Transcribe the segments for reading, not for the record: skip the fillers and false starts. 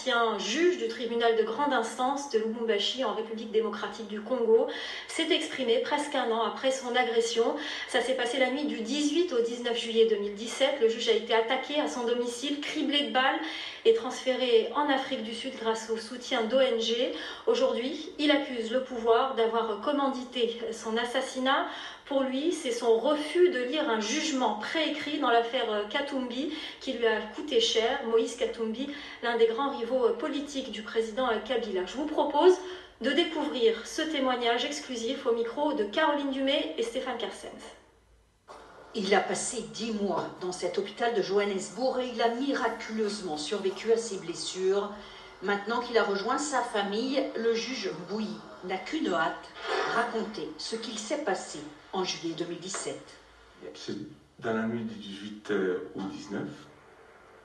ancien juge du tribunal de grande instance de Lubumbashi en République démocratique du Congo, s'est exprimé presque un an après son agression. Ça s'est passé la nuit du 18 au 19 juillet 2017. Le juge a été attaqué à son domicile, criblé de balles et transféré en Afrique du Sud grâce au soutien d'ONG. Aujourd'hui, il accuse le pouvoir d'avoir commandité son assassinat. Pour lui, c'est son refus de lire un jugement préécrit dans l'affaire Katumbi qui lui a coûté cher. Moïse Katumbi, l'un des grands rivaux politiques du président Kabila. Je vous propose de découvrir ce témoignage exclusif au micro de Caroline Dumais et Stéphane Kersens. Il a passé 10 mois dans cet hôpital de Johannesburg et il a miraculeusement survécu à ses blessures. Maintenant qu'il a rejoint sa famille, le juge Mbouyi n'a qu'une hâte, raconter ce qu'il s'est passé en juillet 2017. C'est dans la nuit du 18 au 19,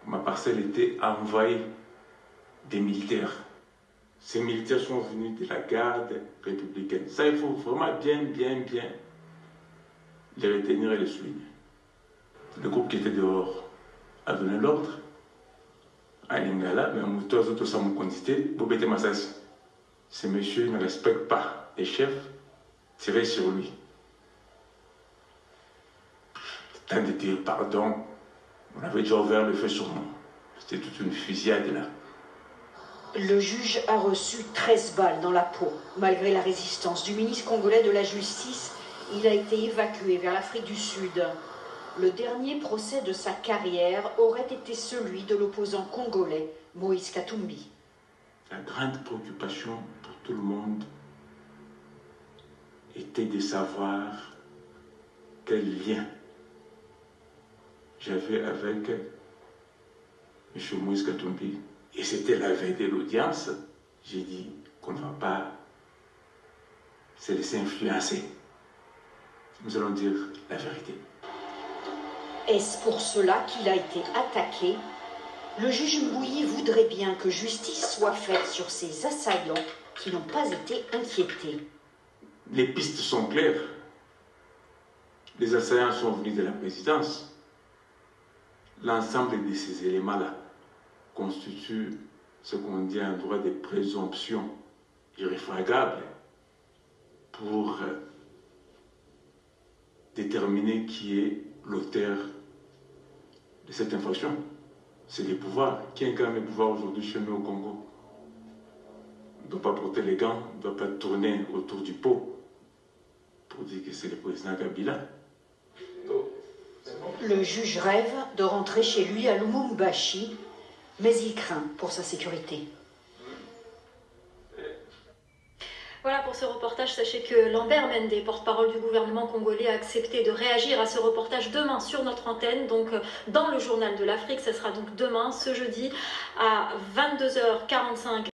ma parcelle était envahie des militaires. Ces militaires sont venus de la garde républicaine. Ça, il faut vraiment bien les retenir et les souligner. Le groupe qui était dehors a donné l'ordre à Lingala, mais en tous autres sans quantité, Bobete Massassi. Ces messieurs ne respectent pas les chefs, tirez sur lui. Tant de dire pardon, on avait déjà ouvert le feu sur moi. C'était toute une fusillade là. Le juge a reçu 13 balles dans la peau. Malgré la résistance du ministre congolais de la Justice, il a été évacué vers l'Afrique du Sud. Le dernier procès de sa carrière aurait été celui de l'opposant congolais Moïse Katumbi. La grande préoccupation pour tout le monde était de savoir quel lien j'avais avec M. Moïse Katumbi. Et c'était la veille de l'audience. J'ai dit qu'on ne va pas se laisser influencer. Nous allons dire la vérité. Est-ce pour cela qu'il a été attaqué? Le juge Mbouyi voudrait bien que justice soit faite sur ces assaillants qui n'ont pas été inquiétés. Les pistes sont claires. Les assaillants sont venus de la présidence. L'ensemble de ces éléments-là constitue ce qu'on dit un droit de présomption irréfragable pour déterminer qui est l'auteur de cette infraction. C'est les pouvoirs. Qui incarne les pouvoirs aujourd'hui chez nous au Congo? On ne doit pas porter les gants, on ne doit pas tourner autour du pot pour dire que c'est le président Kabila. Le juge rêve de rentrer chez lui à Lubumbashi, mais il craint pour sa sécurité. Voilà pour ce reportage. Sachez que Lambert Mende, porte-parole du gouvernement congolais, a accepté de réagir à ce reportage demain sur notre antenne, donc dans le journal de l'Afrique. Ça sera donc demain, ce jeudi, à 22h45.